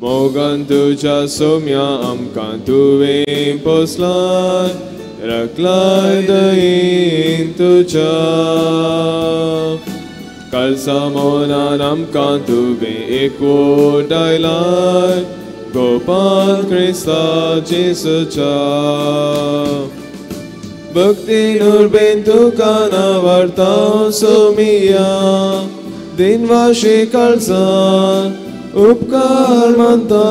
मोगान तुझ्या सौम्या आमकां तुवें पोसलाय रखलाय दयेन तुझ्या कालसा मोनान आमकां तुवें एकवोट आयलाय गोपाल क्रिस्ता जेसूच्या भक्तीन उर्बेन तुका नावार्तां सोमिया दिनवाशी काळजान उपकार मानता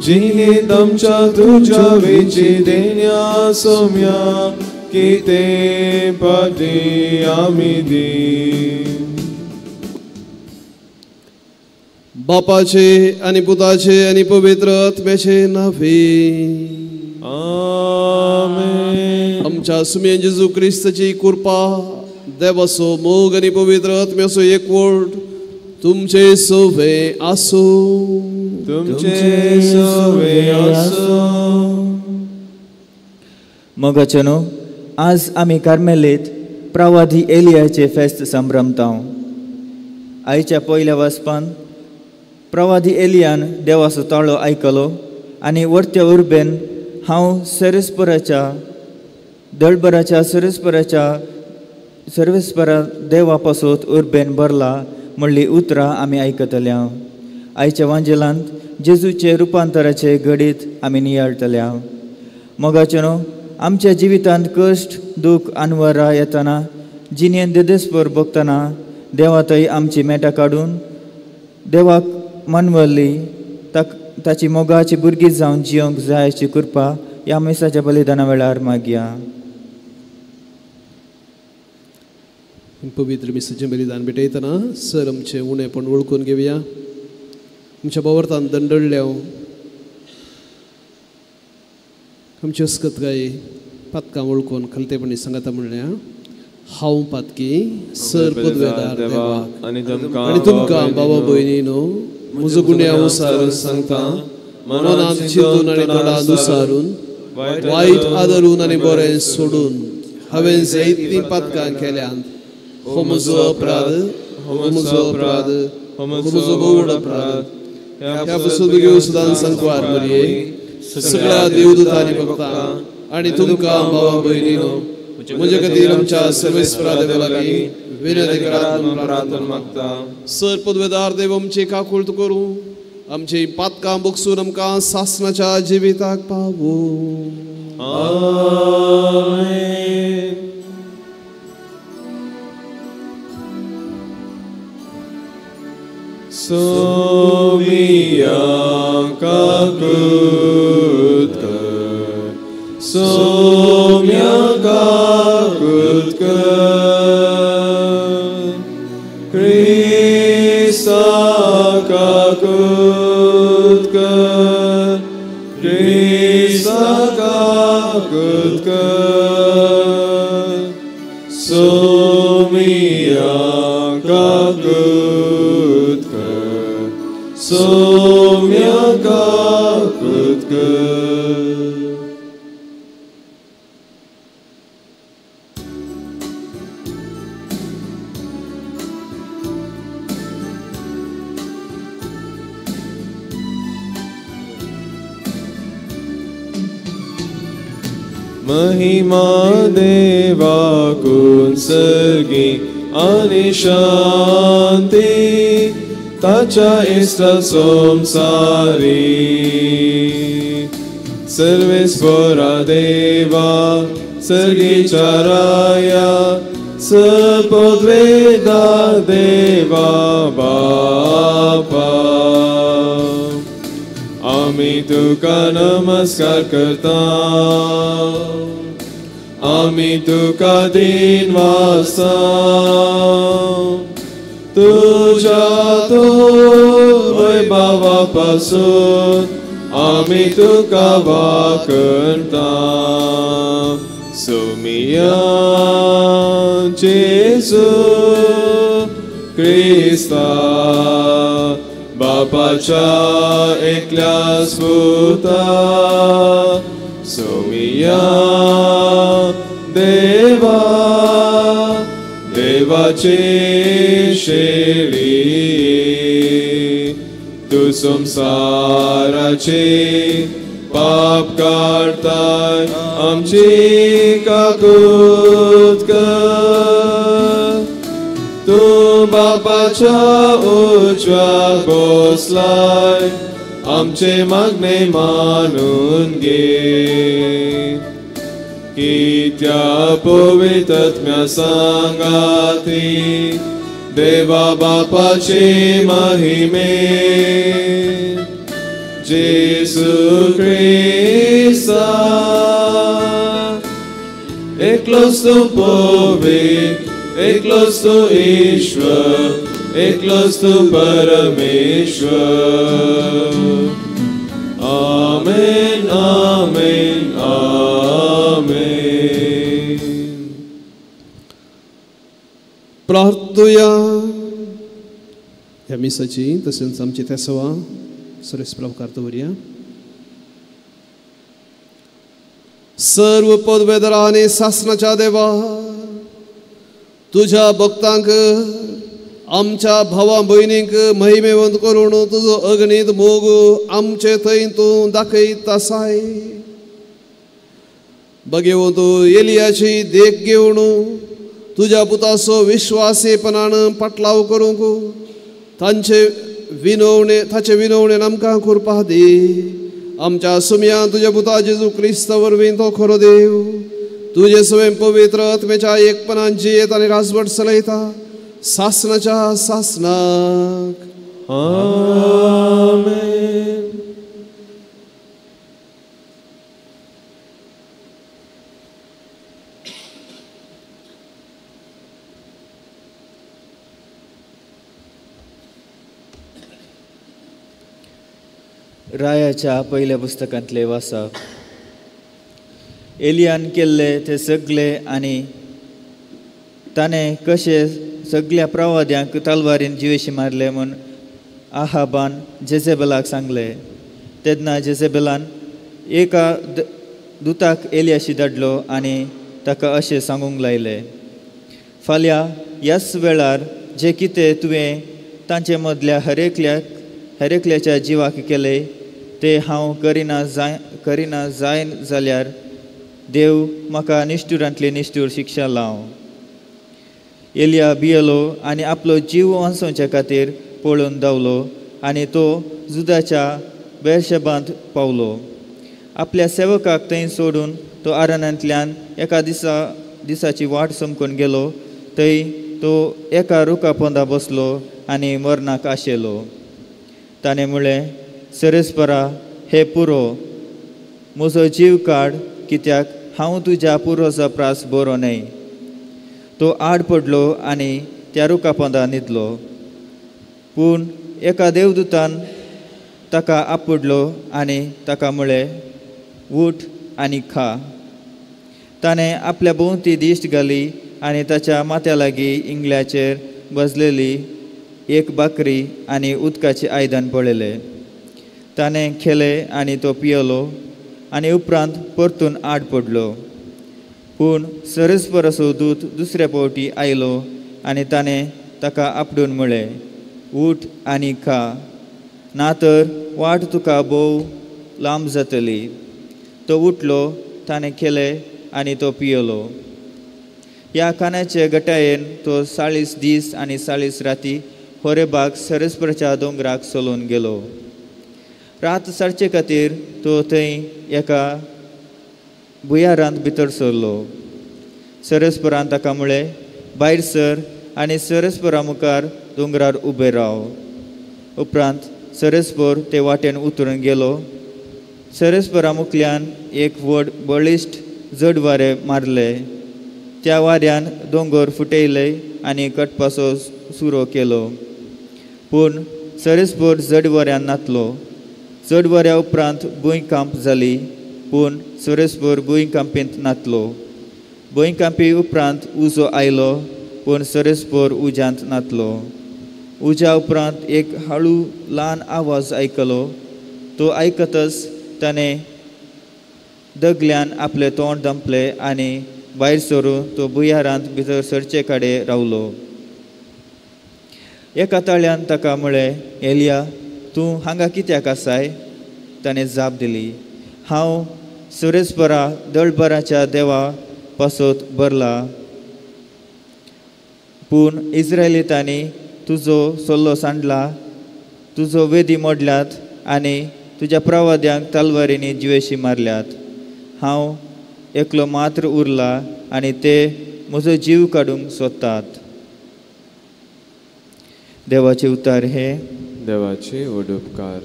जिणेंत आमच्या तुज्या वेची देण्या सोम्या कितें पाटी आमी दी बापाचे आनी पुताचे आनी पवित्र आत्म्याचे नांवे आमेन. आमच्या सुम्या जेजू क्रिस्ताची कृपा देवाचो मोग आनी पवित्र आत्म्याचो एकवट तुमचे सोवे आसो तुमचे सोवे आसो. मोगाचेनो आज आमी कार्मेलीत प्रवादी एलियाचे फेस्त संभ्रमता. आयच्या पयल्या वचपान प्रवादी एलियान देवाचो ताळो आयकलो आनी वर्त्या उर्बेन हांव सेरेस्पराच्या दळबराच्या सर्वेस्परा देवा पासत उर्बेन भरला म्हणली उतरां आमी आयकतल्या. आयच्या वांजेलांत जेजूचे रुपांतराचे घडीत आमी नियाळतल्या. मोगाचेनो आमच्या जिवितांत कश्ट दूख आनवरां येतना जिणेंत देदेस्पर भोगतना देवा थंय आमची मेटां काडून देवाक मानवली ताची मोगाची भुरगीं जावन जियोंक जाय अशी कृपा ह्या मेसाच्या बलिदाना वेळार मागया. पवित्र मिसाचें बलिदान भेटयतना सर आमचें उणेपण वळखून घेवया. आमच्या वावरतान दंडळल्या आमची अस्कतकाय पातकां वळखून खलतेपणी सांगता म्हणल्या हांव पातकी सर पदवेदार देवाक आनी तुमकां बाबा भयणीनो म्हजो गुन्यांनुसार सांगता मनांत चिंतून आनी तोंडांत उसारून वायट आदरून आनी बरें सोडून हांवें जायतीं पातकां केल्यांत हो म्हजो अपराध हो म्हजो बोड अपराध ह्या पासून तुगे सुदान सांकवार मरये सगळ्या देवदूतांनी भक्तां आनी तुमकां बाबा भयणीनो म्हजे खातीर आमच्या सर्वेस्परा देवा लागीं विनंती करात म्हूण प्रार्थना मागता. सर पदवेदार देव आमची काकूळट करूं आमची पातकां बोगसून आमकां सासणाच्या जिविताक पावूं. आमेन. सोमिया काकूळट कर सोम्या काकूळट कर क्रिस्ता काकूळट कर क्रिस्ता काकूळट कर सोमिया काकूळट कर सोम्या काकूळट कर. महिमा देवाकून सर्गी आणि शांती ताच्या इष्टा संसारी सर्वेस्परा देवा सर्गीच्या राया सपदवेदार देवा बापा आमी तुका नमस्कार करता आमी तुका दिन वाजता तुझ्या तो वैभवा पासून आमी तुका वाकणता सोमिया जेजू क्रिस्ता बापाच्या एकल्या सुता सोमिया देवा देवाचे शेळी तू संसाराचे पाप काढताय आमची काकूत कर. तू बापाच्या उजव्यात बसलाय आमचे मागणे मानून घे. की त्या पवित्रात्म्या सांगाती देवा बापाचे महिमे जेसू ख्रिस्ता एकलोच तू पवित्र एकलोच तू ईश्वर एकलोच तू परमेश्वर. आमेन आमेन आमेन. प्रार्थूया. ह्या मिसाची तसेच आमची त्या सवा सुरेश प्रभुकार दवरया. सर्व पदवेदरा आणि शासनाच्या देवा तुझ्या भक्तांक आमच्या भावा भयणींक महिमेवंत करून तुझो अग्नीत मोग आमचे थंय तूं दाखयत आसाय. बघेव तूं एलियाची देख घेवन तुझ्या पुताचो विश्वासीपणान पाटलाव करूंक ताचे विनवणे आमकां करपा दी. आमच्या सुमया तुझ्या पुता जेजू क्रिस्त वरवीं तो खरो देव तुझे स्वयं पवित्र आत्मेच्या एकपणान जियेत आनी राजवट चलयता शासनाच्या शासनाक. आमेन. रायाच्या पहिल्या पुस्तकांतले वाचप. एलियान केल्ले ते सगळे आनी ताणें कशे सगळ्या प्रवाद्यांक तलवारीन जिवेशी मारले म्हूण आहाबान जेजेबेलाक सांगले. तेन्ना जेजेबेलान एका दुताक एलियाशी धाडलो आनी ताका अशें सांगूंक लायले, फाल्यां ह्याच वेळार जे कितें तुवें तांचे मदल्या हरेकल्याच्या जिवाक केले ते हांव करिना जायन जाल्यार देव म्हाका निश्ठुरांतली निश्ठूर शिक्षा लाव. एलिया भियेलो आनी आपलो जीव वाचोवचे खातीर पळून धांवलो आनी तो जुदाच्या बेर्शेबांत पावलो. आपल्या सेवकाक थंय सोडून तो आरानांतल्यान एका दिसाची वाट समकून गेलो. थंय तो एका रुखा पोंदा बसलो आनी मरणाक आशेलो. ताणें म्हळें, सेरेस्परा हे पुरो म्हजो जीव काड, कित्याक हांव तुज्या पुरोचो प्रास बरो न्हय. तो आड पडलो आनी त्या रुखा पोंदा न्हिदलो. पूण एका देवदूतान ताका आपडलो आनी ताका म्हळें, उठ आनी खा. ताणें आपल्या भोंवती दिश्ट घाली आनी ताच्या माथ्या लागीं इंगल्याचेर बसलेली एक बाकरी आनी उदकाचें आयदन पळयलें. ताणें खेले आनी तो पियलो आनी उपरांत परतून आड पडलो. पूण सेरेस्पराचो दूत दुसऱ्या फावटी आयलो आनी ताणें ताका आपडून म्हळें, उठ आनी खा, ना तर वाट तुका भोव लांब जातली. तो उठलो, ताणें खेले आनी तो पियलो. ह्या खाणाचे गटायेन तो 40 दीस आनी 40 राती होरेबाग सेरेस्पराच्या दोंगराक चलून गेलो. रात सारचे खातीर तो थंय एका भुयारांत भितर सरलो. सेरेस्परान ताका म्हळें, भायर सर आनी सेरेस्परा मुखार दोंगरार उबे राव. उपरांत सेरेस्पोर ते वाटेन उतरून गेलो. सेरेस्परा मुखल्यान एक व्हड बळिश्ट जड वारें मारलें. त्या वाऱ्यान दोंगर फुटयले आनी कटपाचो सुरो केलो. पूण सेरेस्पोर जड वाऱ्यान नातलो. चड वऱ्या उपरांत भुंयकांप जाली, पूण सेरेस्पोर भुंयकांपींत नातलो. भुंयकांपी उपरांत उजो आयलो, पूण सेरेस्पोर उज्यांत नातलो. उज्या उपरांत एक हळू ल्हान आवाज आयकलो. तो आयकतच ताणें दगल्यान आपलें तोंड धांपलें आनी भायर सरून तो भुयारांत भितर सरचे कडेन रावलो. एका ताळ्यान ताका म्हळें, एलिया, तूं हांगा कित्याक आसाय? ताणें जाप दिली, हांव सुरेस्परा दळबराच्या देवा पासत बरला, पूण इस्रायलितांनी तुजो सल्लो सांडला, तुजो वेदी मोडल्यात आनी तुज्या प्रवाद्यांक तलवारींनी जिवेशी मारल्यात. हांव एकलो मात्र उरला आनी ते म्हजो जीव काडूंक सोदतात. देवाचे उतार हे. देवाचे वडुपकार.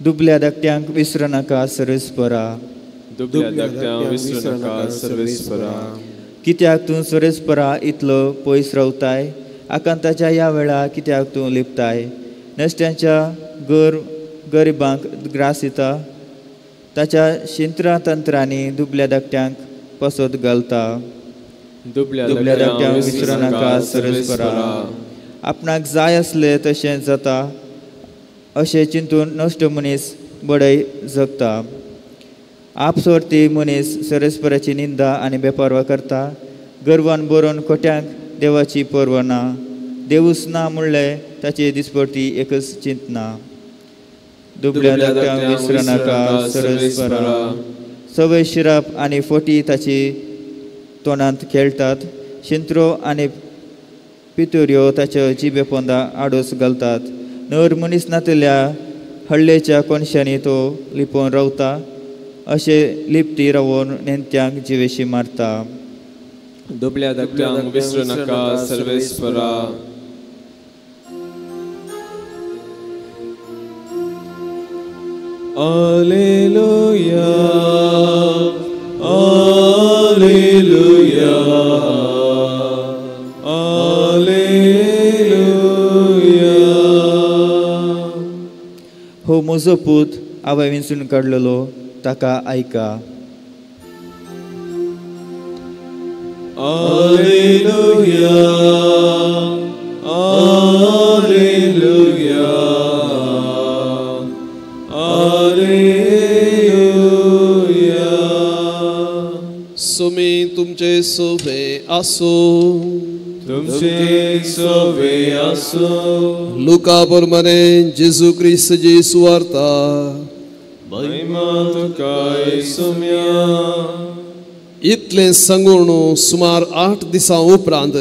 दुबल्या धाकट्यांक विसरू नाका सर्वेस्परा. दुबल्या धाकट्यांक विसरू नाका सर्वेस्परा. कित्याक तूं सर्वेस्परा इतलो पयस रावताय? आकांताच्या ह्या वेळा कित्याक तूं लिपताय? नश्ट्यांच्या गरिबांक ग्रास येता, ताच्या शिंत्रा तंत्रांनी दुबल्या धाकट्यांक पसत घालता. दुबल्या धाकट्यांक विसरू नाका सर्वेस्परा. आपणाक जाय असले तशें जाता अशें चिंतून नश्ट मनीस बडय जगता. आपसोरती मनीस सर्वेस्पराची निंदा आनी बेपारवा करता. गर्वान बरोवन खोट्यांक देवाची पर्वा ना. देवूच ना म्हणलें ताची दिसपट्टी एकच चिंतना. दुबल्या धाकट्यांक विसरू नाका सर्वेस्परा. सवय शिराप आनी फोटी ताची तोंडांत खेळटात. शिंत्रो आनी पितुऱ्यो ताच्या जिबे पोंदा आडोस घालतात. नर मनीस नातल्या हळ्ळेच्या कोणशांनी तो लिपोवन रावता. अशें लिपती रावून नेंत्यांक जिवेशी मारता. दुबल्या धाकट्यांक विसरू नाका सर्वेस्परा. Alleluia, Alleluia, Alleluia. हो म्हजो पूत आवय विंचून काडलेलो, ताका आयका. Alleluia, Alleluia, Alleluia. सुमी तुमचे सोबे आसो. तुमचे सोबे आसो. लुका प्रमाणे जेजू क्रिस्ताची सुवार्ता. महिमा तुका येसुम्या. इतलें सांगून सुमार 8 दिसां उपरांत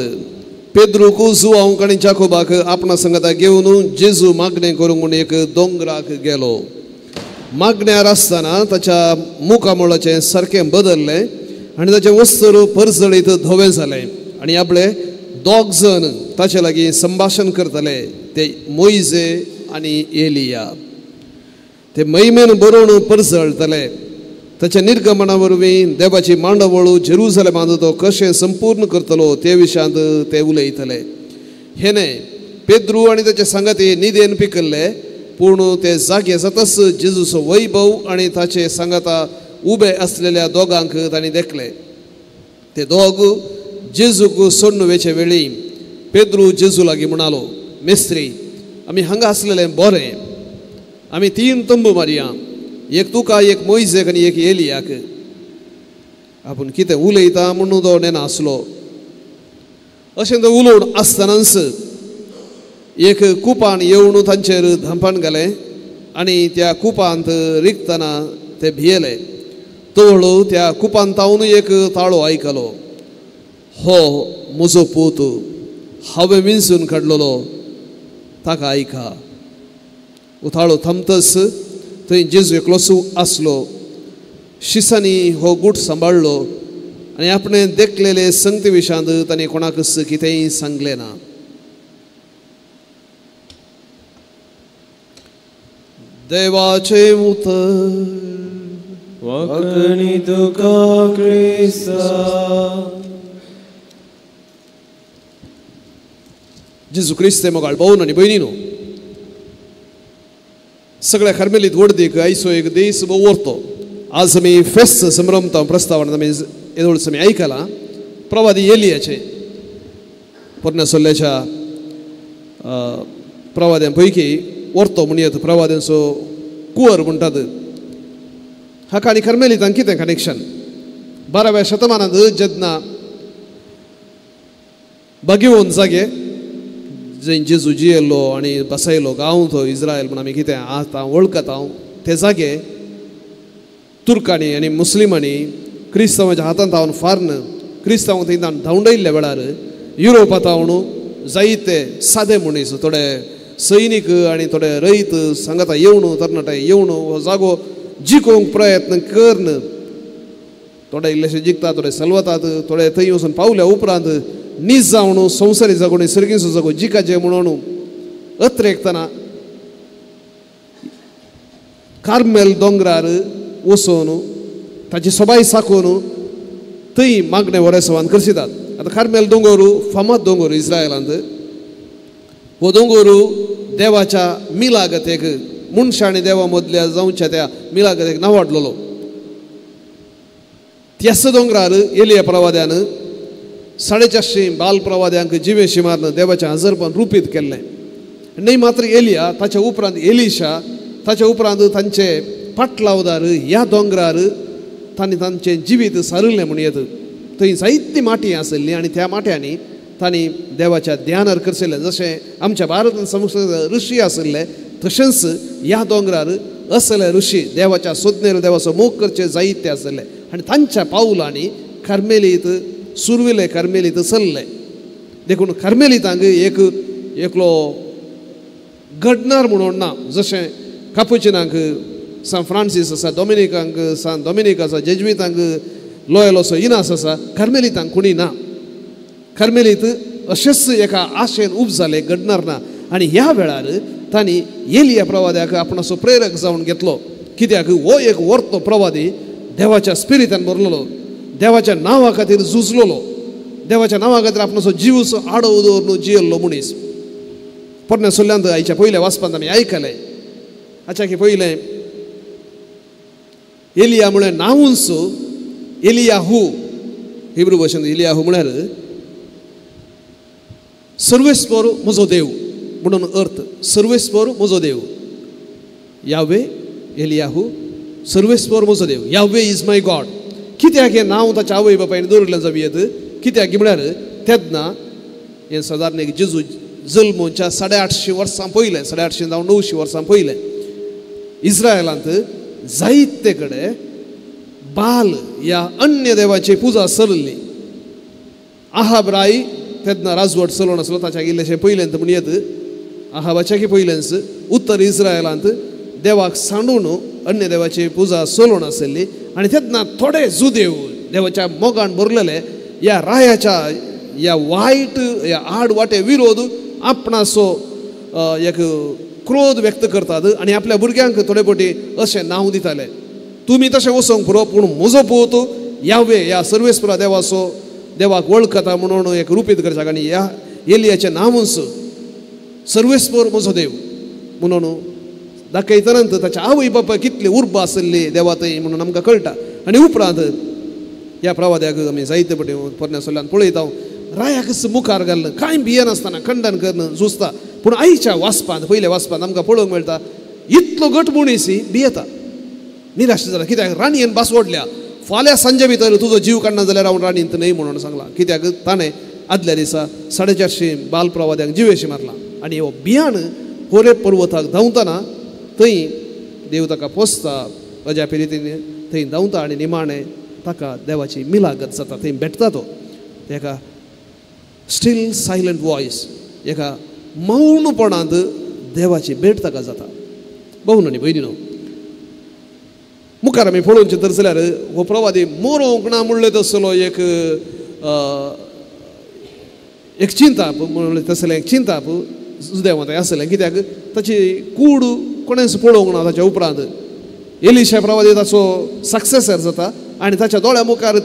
पेद्रूक जुआंक आनी जाकोबाक आपणा संगता घेवन जेजू मागणें करूंक म्हूण एक दोंगराक गेलो. मागण्यार आसतना ताच्या मुखामोळाचें सारकें बदल्लें आनी ताचें वस्त्र परजळीत धवें जालें आनी आपले 2 जण ताचे लागीं संभाशण करताले, ते मोइजे आनी एलिया. ते महिमेन बरोवन परजळटले. ताच्या निर्गमना वरवीं देवाची मांडवळू जेरुसलेमांत तो कशें संपूर्ण करतलो ते विशयांत ते उलयतले. हेने पेद्रू आनी ताचे सांगाती न्हिदेन पिकल्ले, पूण ते जागे जाताच जेजूचो वैभव आनी ताचे सांगाता उबे आसलेल्या दोगांक तांणी देखले. ते दोग जेजूक सोडून वेचे वेळी पेद्रू जेजू लागीं म्हणालो, मेस्त्री, आमी हांगा आसलेलें बरें. आमी 3 तंबू मारया, एक तुका, एक मोइजेक आनी एक एलियाक. आपूण कितें उलयता म्हणून तो नेना आसलो. अशें तो उलोवन आसतनाच एक कुपान येवन तांचेर धांपण घालें आनी त्या कुपांत रिगतना ते भियेले. तोळू त्या कुपांतावन एक ताळो आयकलो. हो म्हजो पूत, हांवें विंचून काडलेलो, ताका आयका. उताळो थांबतच थंय जेजू एकलोच आसलो. शिसांनी हो गूट सांबाळलो आनी आपणें देखलेले संगती विशयांत ताणें कोणाकच कितेंय सांगलें ना. देवाचे उतर. वखणी तुका क्रिस्ता. जेजू क्रिस्ते मोगाळ भाऊन आनी भयणीनो, सगळ्या कार्मेलीत वडदीक आयचो एक दीस उरतो. आज आमी फेस्त संभ्रमता प्रस्तावना आमी येदोळस आमी आयकलां प्रवादी एलियाचे. पोरण्या सोल्ल्याच्या प्रवाद्यां पैकी वरतो म्हणयत प्रवाद्यांचो कुंवर म्हणटात. हाका आनी कार्मेलीतांक कितें कनेक्शन? 12व्या शतमानांत जेन्ना बघिवन जागे जंय जेजू जियेल्लो आनी बसयलो गांव तो इस्रायल म्हण आमी कितें आतां वळखता हांव ते जागे तुर्कांनी आनी मुस्लिमांनी क्रिस्तांवाच्या हातांत हांवन फार्न क्रिस्तांव थंय धांवडयल्ल्या वेळार युरोपांत हांव जायते सादे मनीस थोडे सैनीक आनी थोडे रयत सांगाता येवन तरणाटे येवन हो जागो जिखोवंक प्रयत्न करन थोडे इल्लेशे जिखतात थोडे सलवतात थोडे थंय वचून पावल्या उपरांत नीज जावन संवसारी जागो आनी सर्गीचो जागो जिखाचे म्हणून अत्रेकतना कार्मेल दोंगरार वचून ताची सबाय साकून थंय मागणे वरेसवान करशितात. आतां कार्मेल दोंगर फामाद दोंगर इस्रायलांत हो दोंगर देवाच्या मिलागतेक मनशा आनी देवा मदल्या जावच्या त्या मिलागतेक नांवाडलेलो. त्याच दोंगरार एलिया प्रवाद्यान 450 बाल प्रवाद्यांक जिवेशी मारन देवाच्या हजरपण रुपीत केल्लें. न्हय मात्र एलिया ताच्या उपरांत एलिशा ताच्या उपरांत तांचे पाटलावदार ह्या दोंगरार तांणी तांचें जिवीत सारिल्लें म्हूण येत. थंय जायती माटी आसली आनी त्या माट्यांनी तांणी देवाच्या ध्यानार करशिल्लें. जशें आमच्या भारतांत संस्कृत ऋषी आशिल्ले तशेंच ह्या दोंगरार असले ऋषी देवाच्या सोदनेर देवाचो मोग करचे जायते आसले आनी तांच्या पावलांनी कार्मेलीत सुरविले कार्मेलीत चल्ले. देखून कार्मेलीतांक एकलो घडणार म्हणून ना. जशें कापुचिनांक सान फ्रांसीस आसा डॉमिनिकांक सान डॉमिनिक आसा जेजुईतांक लॉयलोसो इनास आसा कार्मेलीतांक कोणी ना. कार्मेलीत अशेंच एका आशेन उब जाले घडणार ना. आनी ह्या वेळार तांणी एलिया प्रवाद्याक आपणाचो प्रेरक जावन घेतलो. कित्याक हो एक वर्तो प्रवादी देवाच्या स्पिरितान भरलेलो देवाच्या नांवा खातीर झुजलेलो देवाच्या नांवा खातीर आपणाचो जीव आडो दवरून जियेल्लो मनीस. पोरण्या सल्ल्यांत आयच्या पयल्या वाचपांत आमी आयकलें. हाच्या की पयलें एलिया म्हळ्यार नांवूच एलियाहू हिब्रू भाशेंत एलियाहू म्हळ्यार सर्वेस्पर म्हजो देव म्हणून अर्थ. सर्वेस्पर म्हजो देव यावे एलियाहू सर्वेस्पर म्हजो देव यावे इज माय गॉड. कित्याक हें नांव ताच्या आवय बापायन दवरलें जावयेत कित्याक म्हळ्यार तेन्ना हें सादारण एक जेजू जल्मोच्या 850 वर्सां पयलें 850 जावं 900 वर्सां पयलें इस्रायलांत जायते कडेन बाल ह्या अन्य देवाची पुजा चलली. आहाब राय तेन्ना राजवट चलोवन आसलो ताच्या इल्लेशें पयलेंत म्हण येत. आहाबाच्या की पयलेंच उत्तर इस्रायलांत देवाक सांडून अन्य देवाची पुजा चलोवन आसली आनी तेन्ना थोडे जुदेव देवाच्या मोगान भरलेले ह्या रायाच्या ह्या वायट ह्या आड वाटे विरोध आपणाचो एक क्रोध व्यक्त करतात आनी आपल्या भुरग्यांक थोडे फावटी अशें नांव दिताले तुमी तशें वचोंक पुरो पूण म्हजो पूत यावे ह्या सर्वेस्परा देवाचो देवाक वळखता म्हणून एक रुपीत करच्याक आनी ह्या एलियाचें नांवूच सर्वेस्पर म्हजो देव म्हणून दाखयतनांत ताच्या आवय बापाय कितली उर्बा आसली देवा थंय म्हणून आमकां कळटा. आनी उपरांत ह्या प्रवाद्याक आमी जायते फावटी पोरण्या सल्ल्यान पळयता रायाक मुखार घालना कांय भियेनासतना खंडन करना झुजता. पूण आयच्या वाचपांत पयल्या वाचपांत आमकां पळोवंक मेळटा इतलो गट मनीस भियेता निराश जाला. कित्याक राणयेन बासवडल्या फाल्यां सांजे भितर तुजो जीव काडना जाल्यार हांव राणींत न्हय म्हणून सांगलां. कित्याक ताणें आदल्या दिसा 450 बाल प्रवाद्यांक जिवेशी मारला. आनी हो भियाण होरेब पर्वताक धांवतना थंय देव ताका पोसता अजापी रितीन थंय धांवता आनी निमाणें ताका देवाची मिलागत जाता थंय भेटता. तो तेका स्टील सायलंट वॉयस एका मौनपणांत देवाची भेट ताका जाता. भोवन आनी भयणीनो मुखार आमी पळोवचें तर जाल्यार हो प्रवादी मोरोंक ना म्हणले तसलो एक चिंताप म्हणलें तसलें एक चिंताप सुदैवांत आसलें. कित्याक ताची कूड कोणेंच पळोवंक ना. ताच्या उपरांत एलिशा प्रवादी ताचो सक्सेसर जाता आनी ताच्या दोळ्या मुखार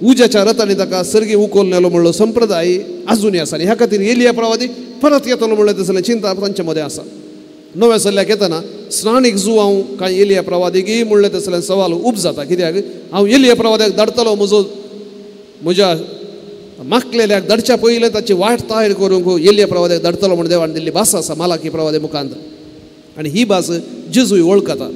उज्याच्या रथांनी ताका सर्गी उखोल नेलो म्हणलो संप्रदाय आजुनी आसा. आनी ह्या खातीर एलिया प्रवादी परत येतलो म्हणलें तसलें चिंताप तांचे मदें आसा. नव्या सल्ल्याक येतना स्नानीक जू हांव कांय एलिया प्रवादीक म्हणलें तसलें सवाल उब जाता. कित्याक हांव एलिया प्रवाद्याक धाडटलो म्हज्या मागलेल्याक धाडच्या पयलें ताची वाट तयार करूंक एलिया प्रवाद्याक धाडटलो म्हण देवान दिल्ली भास आसा मालाकी प्रवादी मुखांत. आनी ही भास जेजूय वळखता.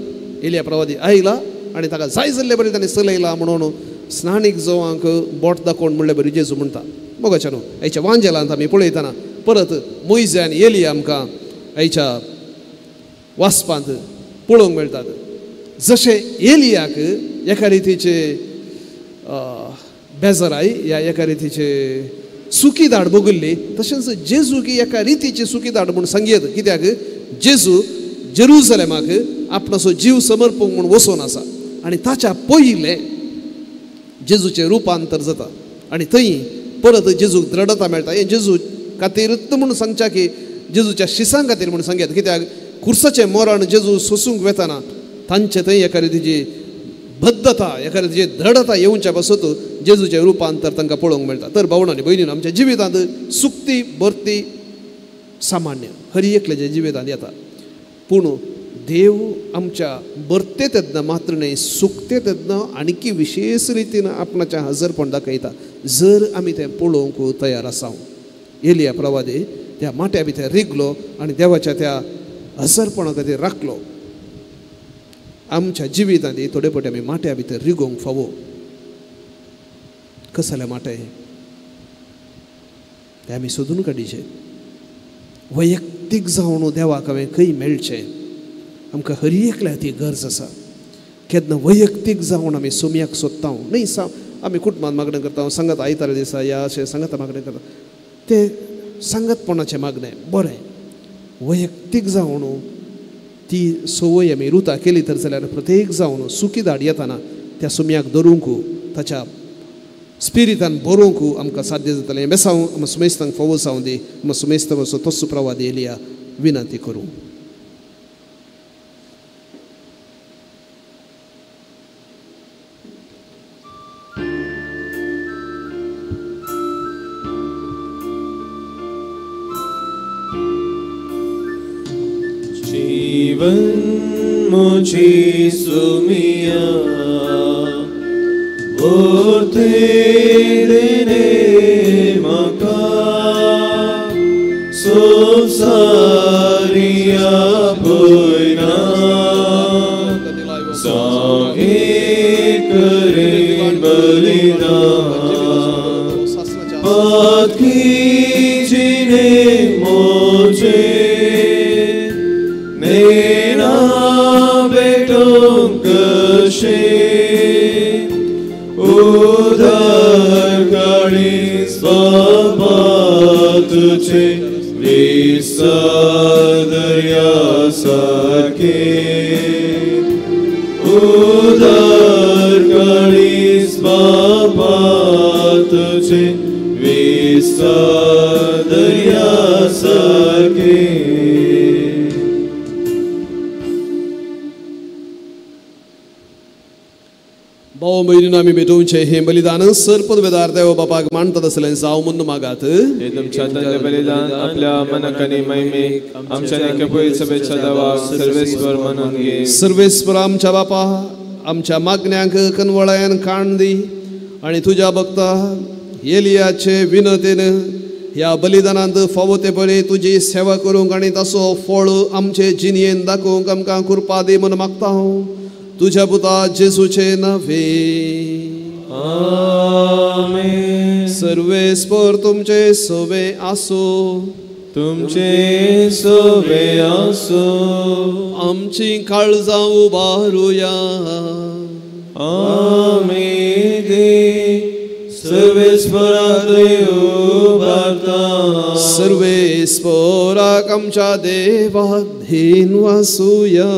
एलिया प्रवादी आयला आनी ताका जाय जाल्ले बरें ताणें चलयला म्हणून स्नानीक जवांक बोट दाखोवन म्हणले बरी जेजू म्हणटा. मोगाच्या न्हू आयच्या वांजेलांत आमी पळयतना परत मोइजे आनी एलिया आमकां आयच्या वाचपांत पळोवंक मेळटात. जशें एलियाक एका रितीचे बेजाराय या एका रितीचे सुकी दाड भोगल्ली, तशेंच जेजूक एका रितीची सुकी दाड म्हूण सांगयत. कित्याक जेजू जेरुसलेमाक आपणाचो जीव समर्पण म्हूण वचून आसा आनी ताच्या पयले जेजूचें रुपांतर जाता आनी थंय परत जेजूक दृढता मेळटा. हें जेजू खातीरच म्हूण सांगच्या की जेजूच्या शिसां खातीर म्हूण सांगयात. कित्याक खुर्साचें मरण जेजू सोसूंक वेताना तांचे थंय एका रितीची बद्धता एका रितीची दृढता येवच्या पासत जेजूचें रुपांतर तांकां पळोवंक मेळटा. तर भावणांनी भयणीनो, आमच्या जिवितांत सुक्ती भरती सामान्य हर एकल्याच्या जिवितांत येता, पूण देव आमच्या बरते तेदना मात्र न्हय सुकते तेदना आणखी विशेष रितीन आपणाचें हजरपण दाखयता जर आमी तें पळोवंक तयार आसा. एलिया प्रवादी त्या माट्या भितर रिगलो आनी देवाच्या त्या हजरपणा खातीर राखलो. आमच्या जिवितांत थोडे फावटी आमी माट्या भितर रिगोवंक फावो. कसले माटे ते आमी सोदून काडीचे. वैयक्तीक जावन देवाक हांवें खंय मेळचें आमकां हर एकल्या ती गरज आसा. केन्ना वैयक्तीक जावन आमी सोम्याक सोदता न्हय आमी कुटुंबांत मागणें करता, सांगात आयतारा दिसा या अशें सांगात मागणें करता, तें सांगतपणाचें मागणें बरें. वैयक्तीक जावन ती संवय आमी रुता केली तर जाल्यार प्रत्येक जावन सुकी दाड येताना त्या सोम्याक धरूंक ताच्या स्पिरितान बरोवंक आमकां साध्य जातलें. हें बेसांव सुमेस्तांक फावो जावं दी. सुमेस्त असो तस्सो प्रवाद एलिया विनंती करूं. जीवन मुझे सुमिया बोलते देने मका सो सारिया बोयना सांगे करे बलिदान बात कीजिए मुझे मेरा बेटों कशे उधर गाड़ी स्वाबात छे विसा दरिया साके उधर गाड़ी स्वाबात छे विसा दरिया साके. भाव भयणीनो, आमी भेटोवचें हें बलिदान सरपद वेदार देव बापाक मानतात असलें जावं म्हूण मागात. हे तुमच्या तन्य बलिदान आपल्या मनाक आनी महिमेक आमच्या नेकेपळी सभेच्या देवाक सर्वेस्वर मानून घे. सर्वेस्वर आमच्या बापा, आमच्या मागण्यांक कनवळ्यान कान दी आनी तुज्या भक्ता एलियाचे विनतेन ह्या बलिदानांत फावो ते पळय तुजी सेवा करूंक आनी ताचो फळ आमचे जिणयेन दाखोवंक आमकां कृपा दी म्हूण मागता हांव तुझ्या पुता जेजूचे नावे. आमेन. सर्वेस्पर तुमचे सोवे आसो, तुमचे सोवे आसो. आमची काळजां उबारुया. आमेन. सर्वेस्पराक उबारता. सर्वेस्पराक आमच्या देवाक धीन वासुया.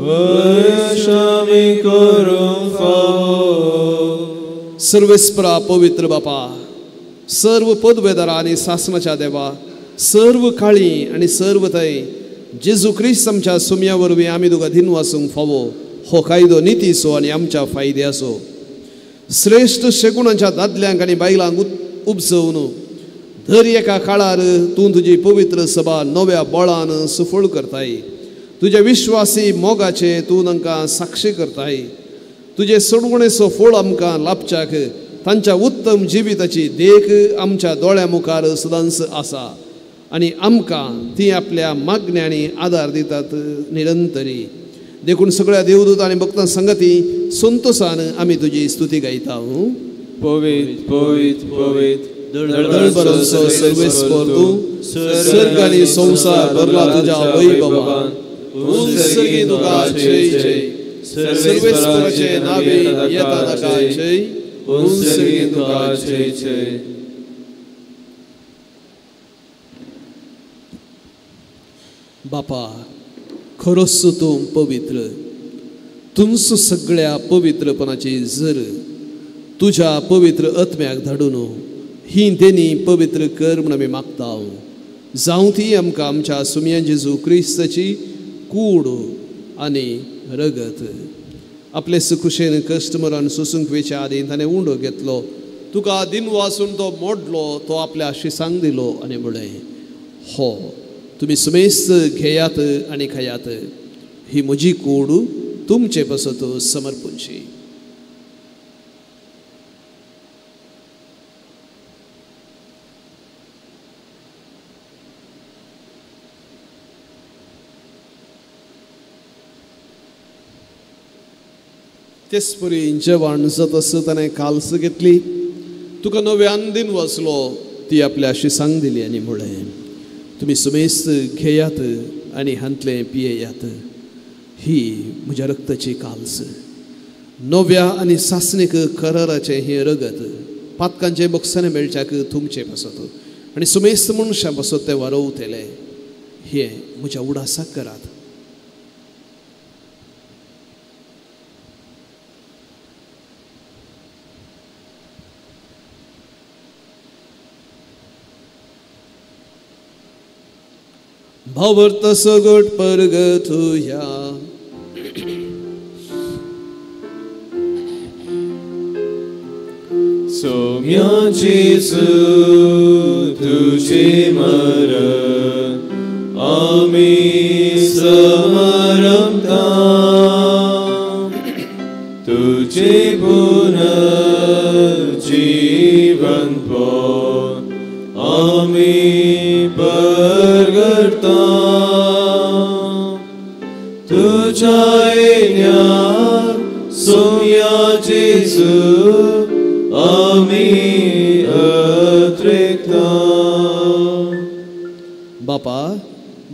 वर्षामी करूं फावो. सर्वेस्परा पवित्र बापा, सर्व पदवेदारा आनी शासनाच्या देवा, सर्व काळी आनी सर्व थंय जेजू क्रिस्त आमच्या सुम्या वरवीं आमी तुका धीन वासूंक फावो. हो कायदो नितीचो आनी आमच्या फायद्याचो. श्रेष्ठ शेकुणांच्या दादल्यांक आनी बायलांक उपजवून दर एका काळार तूं तुजी पवित्र सभा नव्या बळान सफळ करताय. तुझे विश्वासी मोगाचे तूं तांकां साक्षी करताय. तुजे सडवणेचो फळ आमकां लाभच्याक तांच्या उत्तम जिविताची देख आमच्या दोळ्या मुखार सदांच आसा आनी आमकां ती आपल्या मागण्यांनी आदार दितात निरंतरी. देखून सगळ्या देवदूत आनी भक्तां संगती संतोषान आमी तुजी स्तुती गायता. पवित्र पवित्र पवित्र दळदळ बरोसो सर्वेस्पर तूं सर्ग आनी संसार भरला तुज्या वैभवान उंचगी तुका जय जय सर्वेस्पराचे नावे येता ताका जय उंचगी तुका जय जय. बापा खरोच तूं पवित्र, तुमचो सगळ्या पवित्रपणाची झर तुझ्या पवित्र आत्म्याक धाडून ही तेनी पवित्र कर म्हूण आमी मागता. जावं ती आमकां आमच्या सुमया जेजू क्रिस्ताची कूड आनी रगत. आपले सुखुशेन कश्ट मरण सोसूंक वेच्या आदी ताणें उंडो घेतलो, तुका दिन वाचून तो मोडलो, तो आपल्या शिसांक दिलो आनी म्हळें हो तुम्ही सुमेस्त घेयात आणि खायात, ही म्हजी कूड तुमचे पासत समर्पणची. तेच परी जेवण जात आसत ताणें काल्स घेतली, तुका नव्यान दिन वाचलो, ती आपल्या शिसांक दिली आनी म्हळें तुम्ही सुमेस्त घेयात आणि हांतले पियेयात, ही म्हज्या रक्ताची काल्स. नव्या आनी सासणीक कराराचे हे रगत पातकांचे बक्षाने मेळच्याक तुमचे पासत आनी सुमेस्त मनशां पासत ते वारवतले, हे म्हज्या उडासाक करात. भावर्त सगट परगतुया सोम्या जेजू तुझे मरण आमी समरमता, तुझे पुनर्जीवन पळोवन आमी परगटता. तुझ्या येण्यार सोम्या जेजू आमी अत्रेकता. बापा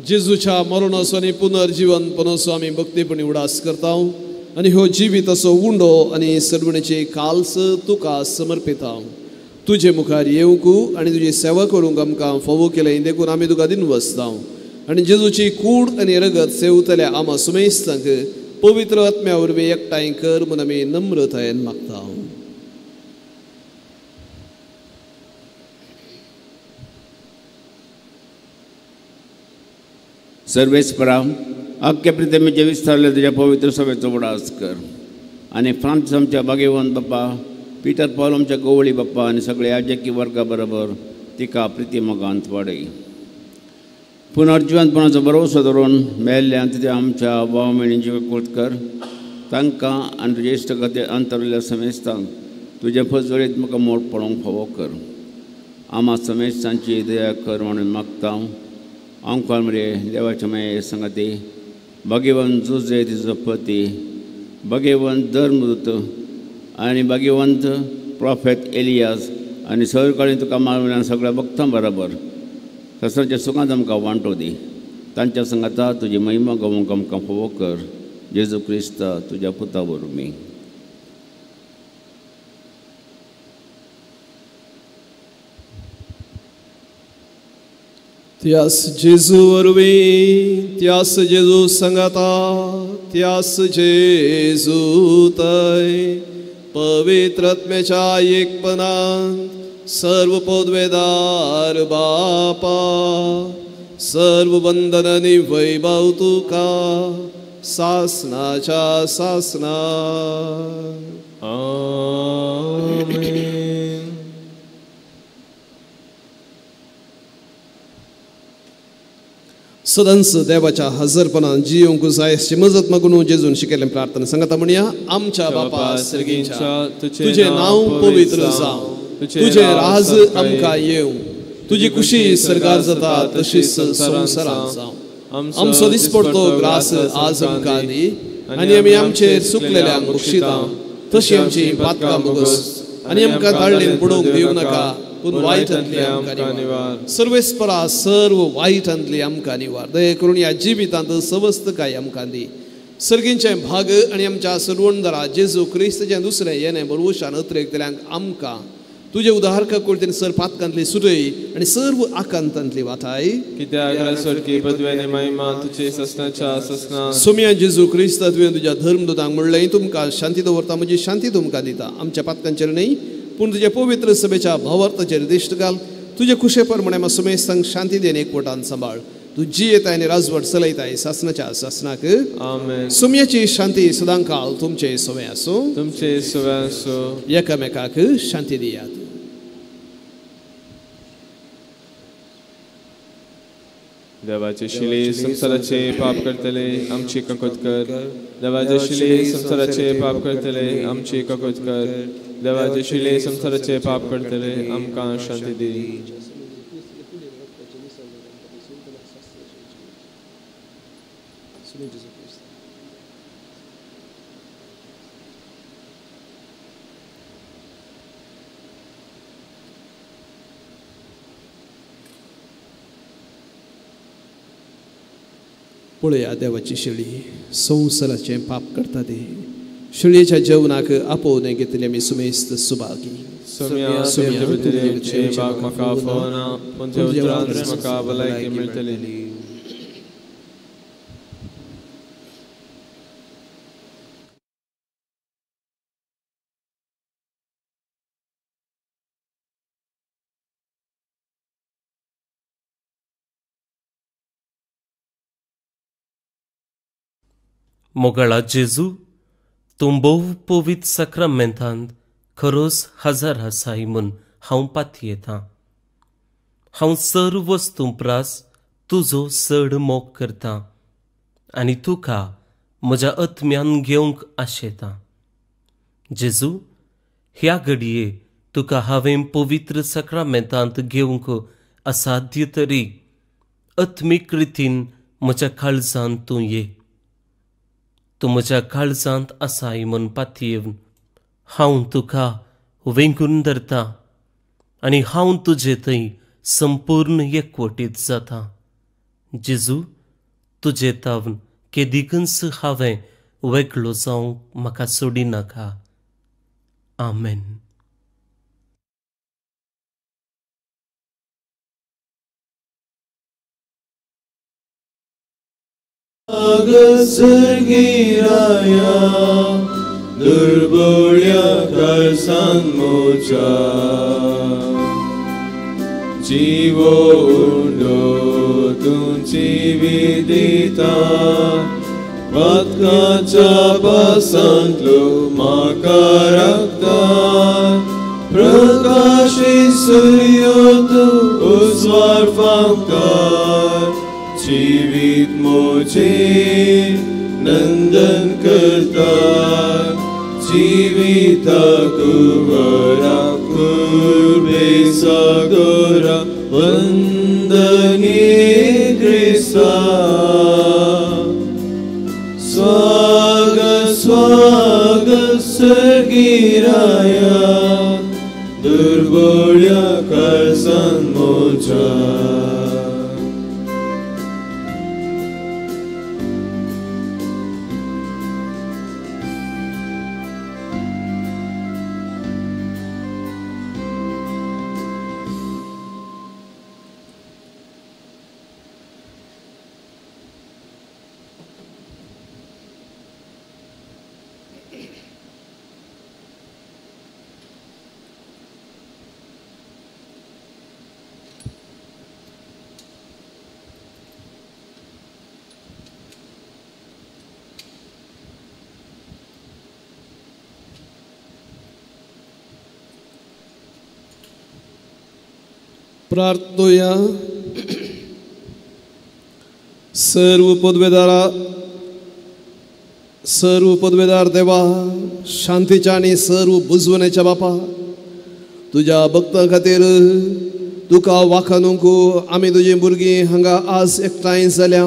जेजूच्या मरणाचो आनी पुनर्जीवनपणाचो आमी भक्तीपणी उडास करता आनी ह्यो जिवीत असो उंडो आनी सरवणेची काल्स तुका समर्पिता. तुझे मुखार येवंक आनी तुजी सेवा करूंक आमकां फोव केलें देखून आमी तुका दिन वसता आनी जेजूची कूड आनी रगत सेवतल्या आमा सुमेस्तांक पवित्र आत्म्या वरवीं एकठांय कर म्हूण आमी नम्रतायेन मागता. सर्वेस्परा अख्ख्या प्रितेमेचे विस्तारले तुझ्या पवित्र सभेचो उडास कर आनी फ्रांसीस आमच्या भाग्यवान बाप्पा, पिटर पॉल आमच्या गवळी बाप्पा आनी सगळे याजकी वर्गा बरोबर तिका प्रितीमोगांत वाडय. पुनर्जीवनपणाचो भरोसो धरून मेल्ल्यान तिथे आमच्या भाव भयणी जिवीत कर, तांकां आनी तुजे इश्ट गते अंतरल्या समेस्तांक तुजे फजवळीत म्हाका मोठ पळोवंक फावो कर. आमा समेस्तांची दया कर म्हणून मागता. आमकां मरे देवाच्या माये संगती भाग्यवंत जुजे तिजो पती, भाग्यवंत धर्मदूत आनी भाग्यवंत प्रॉफेट एलियास आनी सरकाळी तुका मारल्यान सगळ्या भक्तां बरोबर थंयसरच्या सुखांत आमकां वांटो दी. तांच्या संगता तुजी महिमा गावूंक आमकां फोव कर. जेजू क्रिस्ता तुज्या पुता वरवीं. त्यास जेजू वरवीं, त्यास जेजू संगता, त्यास जेजू तय पवित्र आत्म्याच्या एकपणांत सर्व पदवेदार बापा, सर्व बंधन आनी वैभव तुका सासणाच्या सासणाक. आमेन. सदांच देवाच्या हजरपणान जियोंक जाय अशी मजत मागून जेजून शिकयलें प्रार्थना सांगता म्हणया. आमच्या बापा सर्गीच्या, तुझे नाव पवित्र जावं, तुझे राज आमकां येवं, तुजी खुशी सरकार जाता तशीच संवसारांत जावं. आमचो दिसपडतो ग्रास आज आमकां दी आनी आमी आमचेर चुकलेल्यांक बक्षिता, तशी आमची पातकां बोगस आनी आमकां ताळणेन पडोवंक दिवं नाका, पूण वायटांतली आमकां निवार. सर्वेस्परा सर्व वायटांतली आमकां निवार. दये करून ह्या जिवितांत सवस्थकाय आमकां दी. सर्गींचे भाग आनी आमच्या सर्वणदारा जेजू क्रिस्ताचें दुसरें येणें बरोवशान अत्रेकतल्यांक आमकां तुजे उदारक करतेन सर पातकांतली सुटय आनी सर्व आकांतांतली वाटाय. कित्याक स्वर्गीय पदव्यानी महिमा तुजे ससनाच्या ससना. सोम्या जेजू क्रिस्ता तुवें तुज्या धर्मदूतांक म्हणलें तुमकां शांती दवरता म्हजी शांती तुमकां दिता. आमच्या पातकांचेर न्ही पूण तुजे पवित्र सभेच्या भावार्थाचेर दिश्ट घाल. तुजे खुशे प्रमाणे म्हाका समेस्तांक शांती देन एकवटान सांबाळ. तू जी येताय आनी राजवट चलयताय सासनाच्या सासनाक. आमेन. सोम्याची शांती सदां काळ तुमचे सोवे आसूं. तुमचे सोवे आसूं. एकामेकाक शांती दियात. देवाचे शिले संसाराचे पाप करतले आमची ककोत कर. देवाचे शिले संसाराचे पाप करतले आमची ककोत कर. देवाचे शिले संसाराचे पाप करतले आमकां शांती दी. पळया देवाची शिळी संवसाराचें पाप करता ती. शिळयेच्या जेवणाक आपोवन घेतले आमी सुमेस्त सुभागी. सोम्या तुजे बदलेचे बाग म्हाका फोना पूण ते उतरांत म्हाका भलायकी मेळटली. मोगळा जेजू तूं भोव पवित्र सक्रामेंतांत खरोच हजर आसाय म्हूण हांव पातयेतां. हांव सर्व वस्तू प्रास तुजो चड मोग करतां आनी तुका म्हज्या आत्म्यान घेवंक आशेतां. जेजू ह्या घडये तुका हांवें पवित्र सक्रामेंतांत घेवंक असाध्य तरी आत्मीक रितीन म्हज्या काळजांत तूं ये. तूं म्हज्या काळजांत आसाय म्हूण पातयेवन हांव तुका वेंगून धरतां आनी हांव तुजे थंय संपूर्ण एकवटीत जाता. जेजू तुजे तावन केदीकच हांवें वेगळो जावंक म्हाका सोडिनाका. आमेन. सर्गीराया दुर्बळ्या काळजांत मोच्या जीवो उंडो तुमची विदिता. पातकाच्या पासांतलो म्हाका राखता. प्रकाशीत सूर्य तूं उजवाड फांकता. जीवित मोचे नंदन करता. जीविताक वरा कुर्बे सागरा वंदने क्रिस्ता. स्वागत स्वागत सर्गीराया दुर्बळ्या काळजांत मोच्या. प्रार्थोया. सर्व पदवेदार देवा शांतीच्या आणि सर्व बुजवण्याच्या बापा तुझ्या भक्तां खातीर तुका वाखाणूंक आमी तुजी भुरगीं हांगा आज एकठांय जाल्या.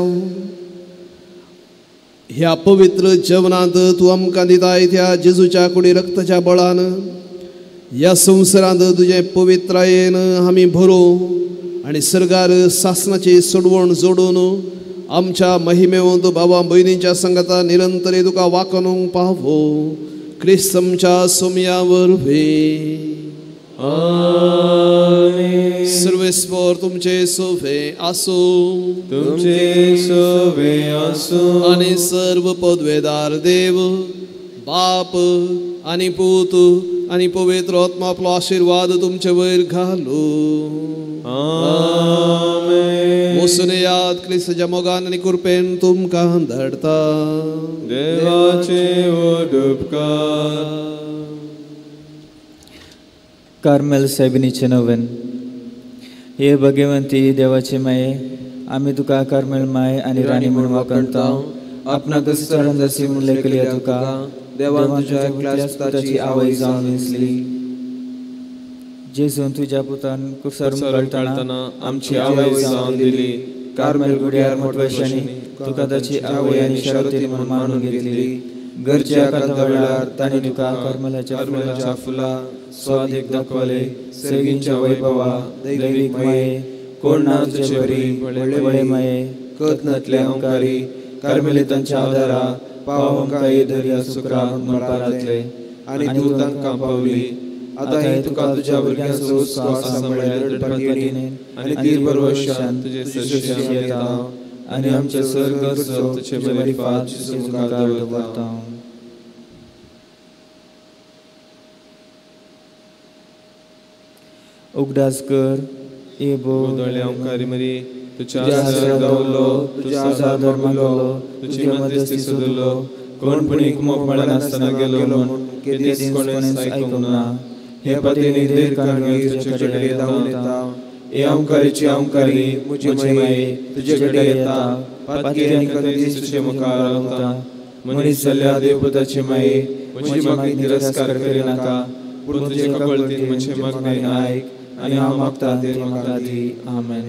ह्या पवित्र जेवणांत तूं आमकां दिताय त्या जेजूच्या कुडी रक्ताच्या बळान ह्या संवसारांत तुझे पवित्रायेन आमी भरू आनी सर्गार सासनाची सोडवण जोडून आमच्या महिमेवंत भावा भयणींच्या संगता निरंतरी तुका वाकणूंक पावो क्रिस्त आमच्या सोमया वरवीं. आमेन. सर्वेस्वर तुमचे सोवे आसो, तुमचे सोवे आसो आणि सर्व पदवेदार देव बाप आणि पूत आणि पवित्र आत्मा आपलो आशीर्वाद तुमचे वयर घालू. आमेन. वचून याद क्रिस्ताच्या मोगान आणि कृपेन तुमकां धाडता. देवाचे उपकार. कार्मेल सायबिनीचे नवेन. हे भगवंती देवाचे माये, आमी तुका कार्मेल माय आनी राणी म्हणून वाकणता. आपणाक चरण जशी म्हणले केली तुका देवान तुज्या एकल्या सुताची आवय जावन विसली. जेजून तुज्या पुतान कुर्सार घालतना आमची आवय जावन दिली. कार्मेल गुड्यार मोठवैशांनी तुका ताची आवय आनी शरती म्हणून मानून घेतली. घरच्या कांतवळ्यार तांणी तुका कार्मेलाच्या फुला स्वादीक दाखवले. सेगींच्या वैभवा दैवीक माये, कोण ना तुजे बरी व्हडले माये, कथनातले अंकारी कार्मेलितांच्या आदारा पाव आमकां ये दर्या सुक्रांत म्हणपारातले आनी तूं तांकां पावली. आतां हे तुका तुज्या भुरग्यांचो उत्सव सांबाळ्यार रडपाक येणीन आनी तीर बरोवशान तुजे सरशी येता आनी आमचे सर्गर्सो तुजे बरी फात मुखार दवरता. उगडास कर ए दोळे अंकारी मरी तुझ्या आसऱ्यात दवरलो, तुझ्या आजार मागलो, तुझी मध्यस्थी सोदलो. कोणपणीक मोकळा नासतना गेलो म्हूण केदीस कोणेंच आयकूंक ना. हे पतीनी देर काणगेर तुजे कडेन धांवून येता. ए अंकारीची अंकारी म्हजी माये तुजे कडेन येता. पातकी आनी कदीस तुजे मुखार रावता. मनीस जाल्ल्या देवपुताची माये म्हजी मागणी तिरस्कार करिनाका, पूण तुजे कपळतीन म्हजे मागणे आयक आनी हांव मागता ते म्हाका दी. आमेन.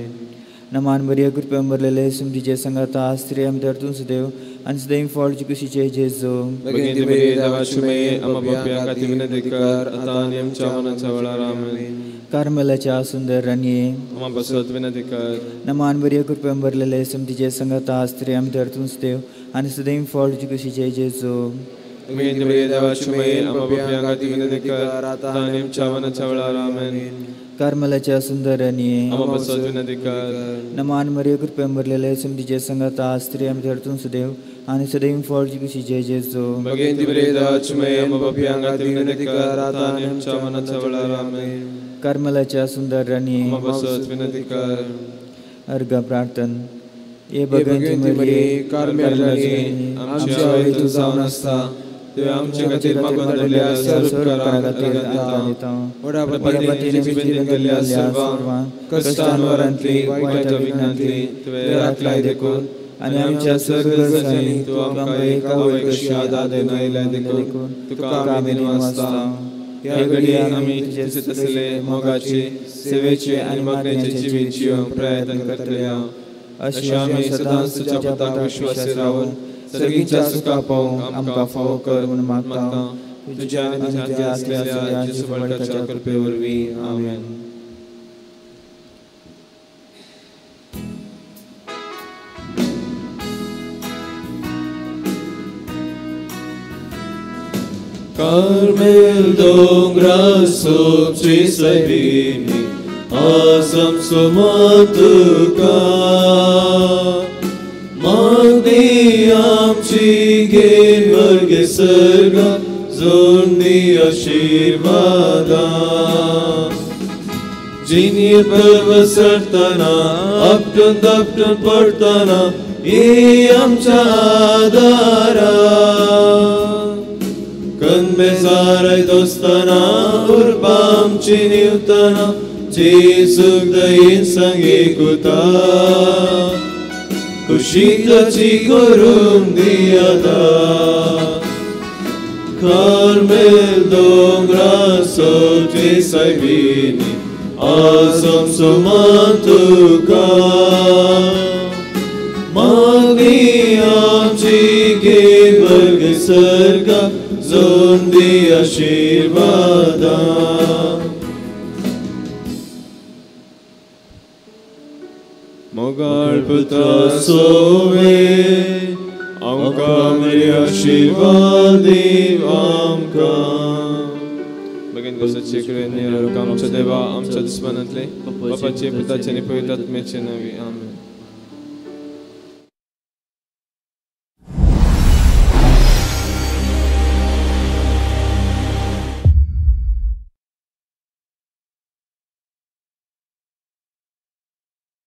नमान बरी कृपया भरलेले सुमतीचे संगाता स्त्री आमदार तूं सुदेव आनी सदैव फळची कुशीचे जेजो. भगिनी बरी देवाची माये आम्हा बापया खातीर विनंती कर, आतां आनी आमच्या मरणाच्या वेळार. आमेन. कार्मेलाच्या सुंदर राणये आम्हा बसत विनंती कर. नमान बरी कृपया भरलेले सुमतीचे संगाता स्त्री आमदार तूं सुदेव आनी सदैव फळची कुशीचे जेजो. भगिनी बरी देवाची माये आम्हा बापया खातीर विनंती कर, आतां आनी आमच्या मरणाच्या वेळार. आमेन. कार्मेलाच्या सुंदर राणये आम्हा बसत विनंती कर. नमान बरी कृपया भरलेले सुमतीचे संगाता स्त्री आमदार तूं सुदेव आनी सदैव फळची कुशीचे जेजो. भगिनी बरी देवाची माये आम्हा बापया खातीर विनंती कर, आतां आनी आमच्या मरणाच्या वेळार. आमेन. कार्मेलाच्या सुंदर राणये आम्हा बसत विनंती कर. अर्घ प्रार्थन. ये भगवंती मरिये कार्मेल राणये आमची आवय तूं जावन आसता. तुवें आमचे खातीर मागून धाडिल्ल्या सर्व उपकारां खातीर देता. वडापतीन जिबेन केल्ल्या सर्वांक कश्टान वरांतली वायट विघ्नांतली तुवें राखलाय देखून आनी आमच्या सर्गर्जांनी तूं आमकां एक आवय कशी आदार आयल्या देखून तुका आमी दिनवासता. ह्या घडये आमी तुजे तसले मोगाचे सेवेचे आनी मागणेचे जिवीत जिवंक प्रयत्न करतले. अशें आमी सदांच तुज्या पुताक विश्वासी रावून सर्गीच्या सुखा पावूंक आमकां फावो कर म्हूण मागता. तुज्या आनी तुज्या आसल्या जेजू बाळकाच्या कृपे वरवीं. आमेन. Carmel dongra sobre Sabine, Azam somatuka, Magdi amchi gen varge sarga, Zondi ashirvada. Jinir parva sartana, aptun partana, I amcha adara. Când bezarai dostana, urbam ciniutana, ci sugdain sangikuta. Kushita ci korum diada. Carmel dongra soce saibini, asam somantuka. Magni amci gevarg sarga, Zondi ashirvada. मोगाळ पुत्र सोवे आमकां मेरी आशीर्वाद दीव आमकां बेगीन दिवसाचे कृपेने आमच्या देवा आमच्या दुस्मानांतले बापाचे पिताचे आनी पवित्र आत्म्याचे नांवी आमेन